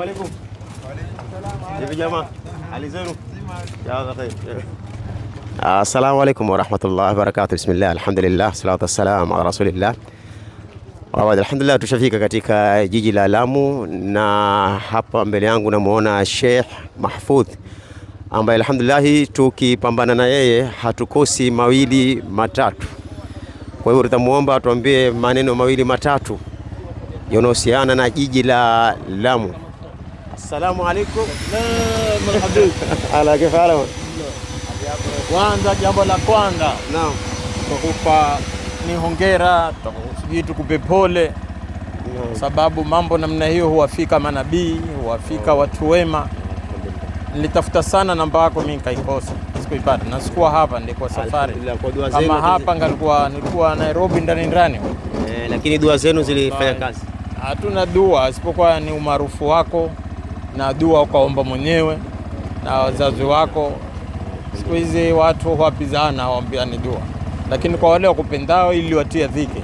Assalamu alaikum. Hivi jamaa, hali zenu? Ya khair. Assalamu alaikum wa rahmatullahi wa barakatuh. Bismillah, alhamdulillah, salatu wassalamu ala rasulillah. Alhamdulillah, tushafika katika jiji la Lamu na hapa mbele yangu namuona Sheikh Mahfudh ambaye alhamdulillah tukipambana na yeye hatukosi mawili matatu. Kwa hiyo tutamuomba atuambie maneno mawili matatu yanayohusiana na jiji la Lamu. Assalamu alaikum. Ala kaifa halak? Kwanza jambo la kwanza, Naam. tukupa ni hongera, tukupe pole. Sababu mambo namna hiyo huwafika manabii, huwafika watu wema. Nilitafuta sana namba yako mimi nikaikosa, sikuipata. Na sikuwa hapa, nilikuwa safari. Kama hapa nilikuwa Nairobi ndani. Lakini dua zenu zilifanya kazi. Hatuna dua isipokuwa ni umaarufu wako na dua ukaomba mwenyewe na wazazi wako. Siku hizi watu huapizana, waambiani dua. Lakini kwa wale wakupendao ili watie dhiki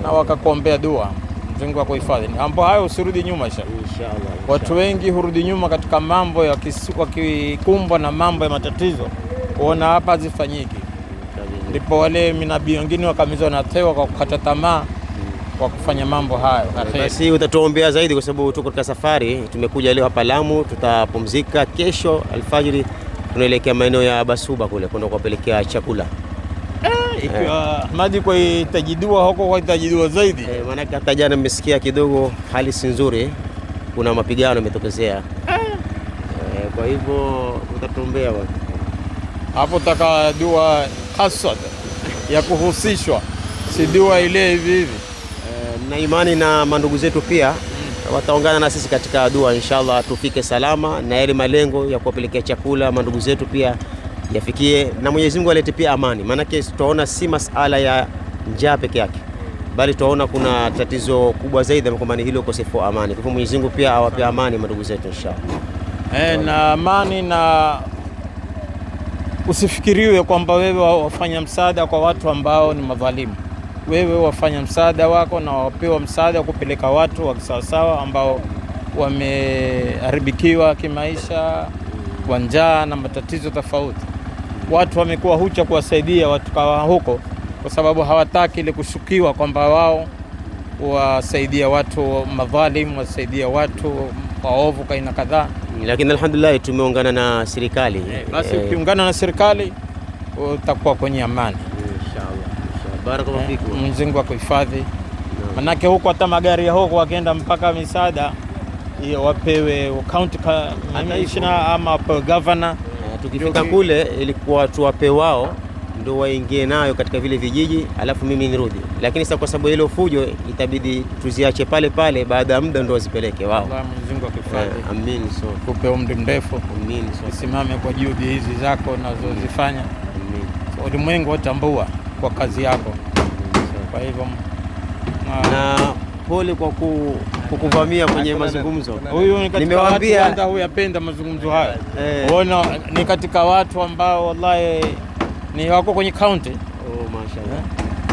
na wakakuombea dua, Mungu akuhifadhi. Mambo hayo usirudi nyuma Inshallah. Watu wengi hurudi nyuma katika mambo ya wakikumbwa na mambo ya matatizo, kuona hapa hazifanyiki. Ndipo wale minabii wengine wakamizwa na tewa kwa kukata tamaa kwa kufanya mambo hayo. Basi utatuombea zaidi kwa sababu tuko katika safari. Tumekuja leo hapa Lamu, tutapumzika. Kesho alfajiri tunaelekea maeneo ya Basuba kule kwenda kuwapelekea chakula. Ikiwa Ahmadi kwa itajidua huko kwa itajidua zaidi. Maana hata jana nimesikia kidogo hali si nzuri. Kuna mapigano yametokezea. Kwa hivyo utatuombea bwana. Hapo taka dua hasa ya kuhusishwa, si dua ile hivi. Na imani na mandugu zetu pia wataungana na sisi katika dua, inshallah tufike salama na yale malengo ya kuwapelekea chakula mandugu zetu pia yafikie, na Mwenyezi Mungu alete pia amani. Maana tutaona si masala ya njaa peke yake, bali tutaona kuna tatizo kubwa zaidi kwamba ni hilo ukosefu wa amani. Kwa hivyo Mwenyezi Mungu pia awape amani mandugu zetu inshallah. Na amani, na usifikiriwe kwamba wewe wafanya msaada kwa watu ambao ni madhalimu. Wewe wafanya msaada wako na wapewa msaada kupeleka watu wa sawasawa ambao wameharibikiwa kimaisha kwa njaa na matatizo tofauti. Watu wamekuwa hucha kuwasaidia watu kwa huko kwa sababu hawataki ile kushukiwa kwamba wao wasaidia watu madhalimu, wasaidia watu waovu kaina kadhaa. Lakini alhamdulillah tumeungana na serikali. Basi ukiungana na serikali utakuwa kwenye amani. Barakallahu fikum. Mzingu akuhifadhi. Manake huko hata magari ya huko wakienda mpaka misaada wapewe county commissioner ama governor. Tukifika kule ilikuwa tuwape wao ndio waingie nayo katika vile vijiji, alafu mimi nirudi. Lakini sasa kwa sababu ile fujo itabidi tuziache pale pale, baada ya muda ndio wazipeleke wao. Allah Mwenyezi Mungu akuhifadhi. Amin. Kupe umri mrefu. Amin. Usimame kwa juhudi hizi zako unazozifanya. Amin. Ulimwengu watambua kwa kazi yako. Kwa hivyo na pole kwa kukuvamia kwenye mazungumzo. Huyu ni katika watu ambao huyapenda mazungumzo haya. Unaona ni katika watu ambao wallahi ni wako kwenye county. Mashaallah.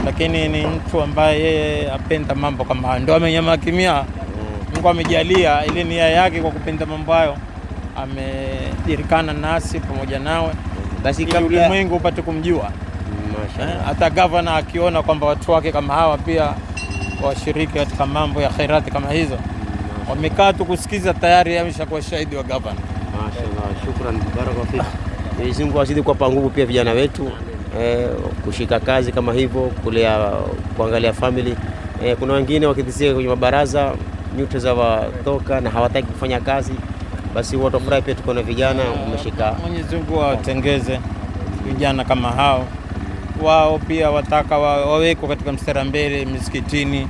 Lakini ni mtu ambaye yeye apenda mambo kama hayo. Ndio amenyama kimya. Mungu amejalia ile nia yake kwa kupenda mambo hayo. Amedirikana nasi pamoja nawe. Basi kabla ulimwengu upate kumjua. Hata governor akiona kwamba watu wake kama hawa pia washiriki katika mambo ya khairati kama hizo, wamekaa tu kusikiza, tayari ameshakuwa shahidi wa governor. Mashaallah, shukran, barakallahu fik. Mwenyezi Mungu azidi kuwapa nguvu pia vijana wetu kushika kazi kama hivyo, kulea, kuangalia family. Kuna wengine wakitisikia kwenye mabaraza nyuto za watoka na hawataki kufanya kazi, basi watu furahi pia tuko na vijana wameshika. Mwenyezi Mungu awatengeze vijana kama hao. Wao pia wataka waweko katika mstari mbele misikitini.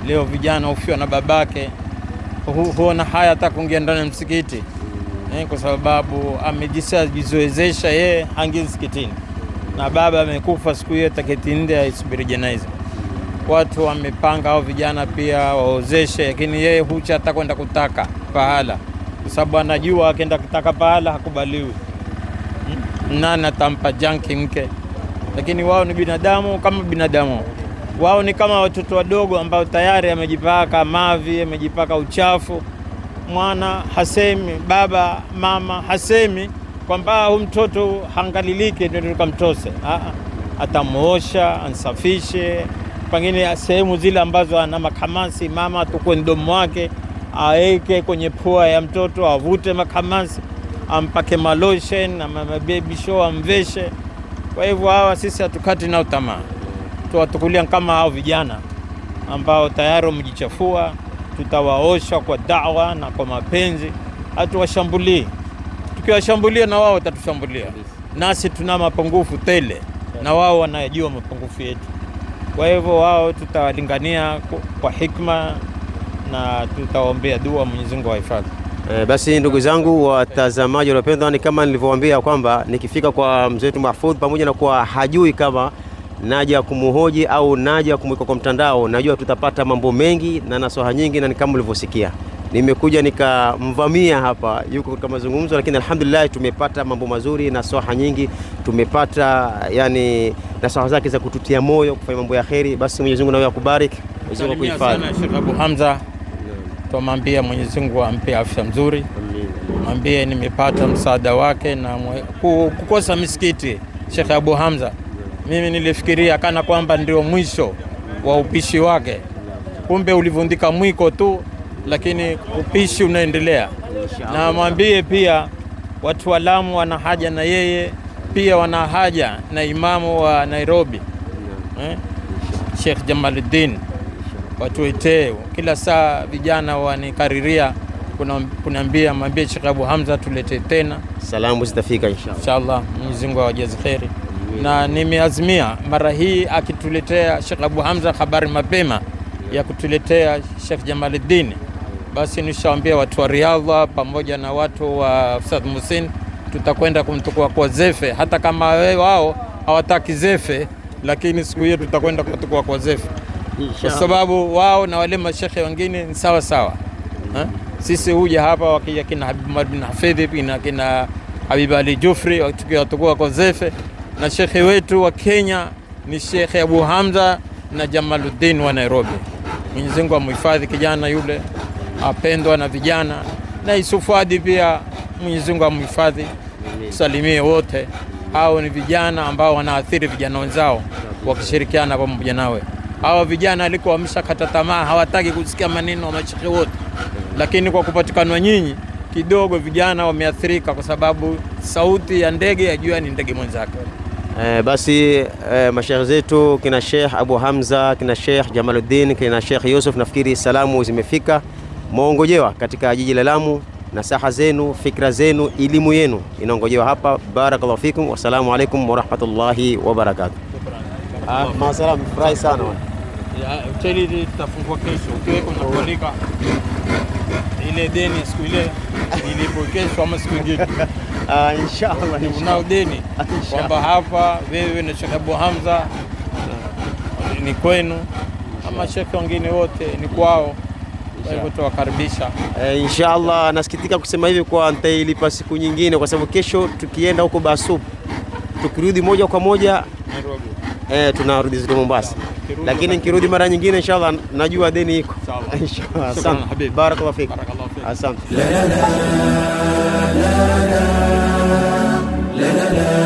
Leo vijana ufiwa na babake, huona haya hata kuingia ndani ya msikiti kwa sababu amejizoezesha yeye hangi msikitini, na baba amekufa siku hiyo taketinde aisubiri jeneza. Watu wamepanga hao vijana pia waozeshe, lakini yeye hucha hata kwenda kutaka pahala kwa sababu anajua akienda kutaka pahala hakubaliwi. Nani atampa janki mke? Lakini wao ni binadamu kama binadamu. Wao ni kama watoto wadogo ambao tayari amejipaka mavi, amejipaka uchafu. mwana hasemi, baba mama hasemi kwamba huyu mtoto hangalilike ndio tukamtose. Atamuosha, ansafishe, pengine sehemu zile ambazo ana makamasi, mama tukue mdomo wake, aeke kwenye pua ya mtoto, avute makamasi, ampake malotion na baby show, amveshe. Kwa hivyo hawa sisi hatukati nao tamaa, tuwatukulia kama hao vijana ambao tayari wamejichafua. Tutawaosha kwa da'wa na kwa mapenzi, hatuwashambulii. Tukiwashambulia na wao watatushambulia. Nasi tuna mapungufu tele na wao wanajua mapungufu yetu. Kwa hivyo wao tutawalingania kwa hikma na tutaombea dua Mwenyezi Mungu awahifadhi. Basi ndugu zangu watazamaji wapendwa, ni kama nilivyowaambia kwamba nikifika kwa mzee wetu Mahfoudh, pamoja na kuwa hajui kama naja kumuhoji au naja kumweka kwa mtandao, najua tutapata mambo mengi na nasaha nyingi, na ni kama mlivyosikia nimekuja nikamvamia hapa, yuko katika mazungumzo, lakini alhamdulillah tumepata mambo mazuri na nasaha nyingi tumepata, yani nasaha zake za kututia moyo kufanya mambo ya kheri. Basi Mwenyezi Mungu nawe akubariki, Mwenyezi Mungu akuhifadhi. Sheikh Abu Hamza, tumwambie Mwenyezi Mungu ampe afya nzuri. Mwambie nimepata msaada wake na kukosa misikiti. Sheikh Abu Hamza, mimi nilifikiria kana kwamba ndio mwisho wa upishi wake, kumbe ulivundika mwiko tu, lakini upishi unaendelea. Na mwambie pia watu wa Lamu wana haja na yeye, pia wana haja na imamu wa Nairobi, Sheikh Jamaluddin. Watu weteo kila saa vijana wanikariria kunaambia, mwambie Sheikh Abu Hamza tulete tena, salamu zitafika inshallah. Mwenyezi Mungu awajaze kheri. Na nimeazimia mara hii akituletea Sheikh Abu Hamza habari mapema ya kutuletea Sheikh Jamaluddin, basi nishaambia watu wa Riyadh pamoja na watu wa Ustadh Musin tutakwenda kumtukua kwa Zefe, hata kama wao hawataki Zefe, lakini siku hiyo tutakwenda kumtukua kwa Zefe, kwa sababu wao na wale mashekhe wengine ni sawa sawa. Sisi huja hapa wakija kina Habib bin Hafidh, kina Habib Ali Jufri, watukua kwa Zefe, na shekhe wetu wa Kenya ni Sheikh Abu Hamza na Jamaluddin wa Nairobi. Mwenyezi Mungu amhifadhi kijana yule, apendwa na vijana, na Isufuadi pia Mwenyezi Mungu amhifadhi. Salimie wote hao, ni vijana ambao wanaathiri vijana wenzao wakishirikiana pamoja nawe. Hao vijana walikuwa wameshakata tamaa, hawataki kusikia maneno ya mashekhe wote, lakini kwa kupatikana nyinyi kidogo vijana wameathirika, kwa sababu sauti ya ndege yajua ni ndege mwenzake. Basi mashaikh zetu kina Sheikh Abu Hamza, kina Sheikh Jamaluddin, kina Sheikh Yusuf, nafikiri salamu zimefika. Muongojewa katika jiji la Lamu, nasaha zenu, fikra zenu, elimu yenu inaongojewa hapa. Barakallahu fikum, wassalamu alaikum wa rahmatullahi wa barakatuh. Masalamu, furahi sana. Hoteli tutafungua kesho, ukiweko na kualika ile deni siku ile ilipo kesho ama siku nyingine. Inshallah unao deni kwamba hapa wewe na Sheikh Abu Hamza ni kwenu, ama shekhe wengine wote ni kwao. Kwa hivyo tuwakaribisha. Inshallah, nasikitika kusema hivi kwa nitailipa siku nyingine, kwa sababu kesho tukienda huko Basub tukirudi moja kwa moja Nairobi, tunarudi zetu Mombasa, lakini nikirudi mara nyingine inshallah najua deni iko. Inshallah. Asante. Barakallahu fik. Asante. La la la la la la la la.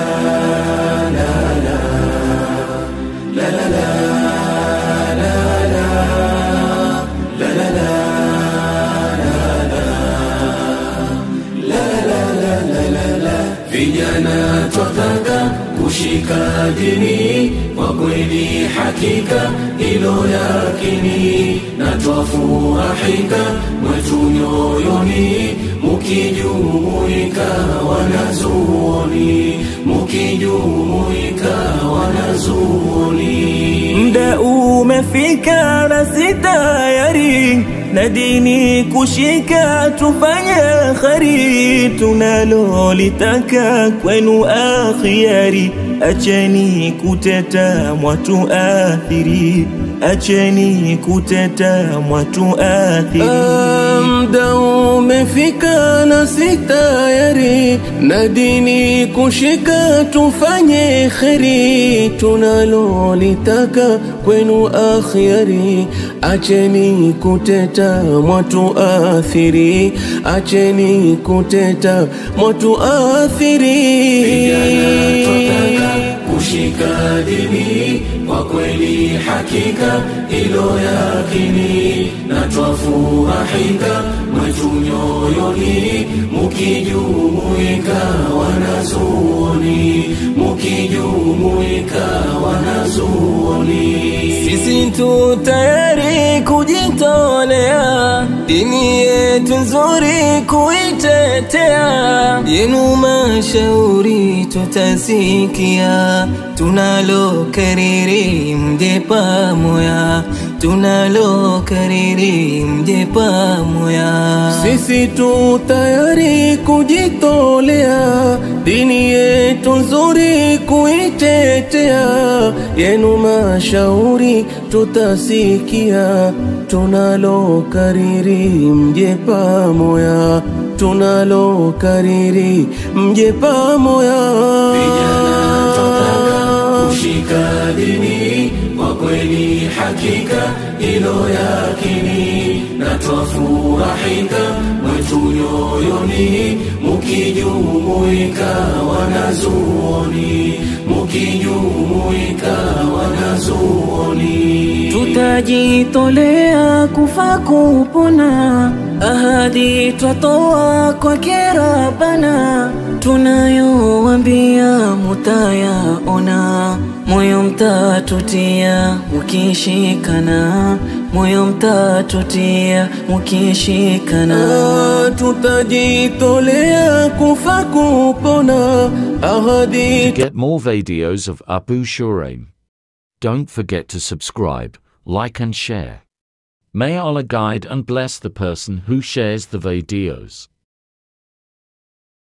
Vijana twataka kushika dini kwa kweli, hakika ilo yakini, na twafurahika mwetu nyoyoni mukijumuika wanazuoni, mukijumuika wanazuoni. Muda umefika na sitayari na dini kushika, tufanya khari tunalolitaka kwenu akhiari. Acheni kuteta mwatu athiri, acheni kuteta mwatu athiri. Muda umefika umefika na si tayari, na dini kushika tufanye kheri, tunalolitaka kwenu akhiari. Acheni kuteta mwatu athiri, acheni kuteta mwatu athiri. Vijana tutaka kushika dini kwa kweli hakika ilo yakini, na twafurahika mwetu nyoyoni mukijumuika wanazuoni, mukijumuika wanazuoni. Sisi tu tayari kujitolea, dini yetu nzuri kuitetea, yenu mashauri tutasikia, tunalo kariri mje pamoja, tunalo kariri mje pamoja. Sisi tu tayari kujitolea, dini yetu nzuri kuitetea, yenu mashauri tutasikia, tunalo kariri mje pamoja, tunalo kariri mje pamoja. Vijana tutaka kushika dini kwa kweli hakika ilo yakini, na twafurahika mwetu nyoyoni mukijumuika wanazuoni, mukijumuika wanazuoni. Tutajitolea kufa kupona, ahadi twatoa kwa Rabbana, tunayowaambia mutayaona, moyo mtatutia mukishikana, moyo mtatutia mukishikana. Tutajitolea kufa kupona, ahadi. To get more videos of Abu Shuraim, don't forget to subscribe, like and share. May Allah guide and bless the person who shares the videos.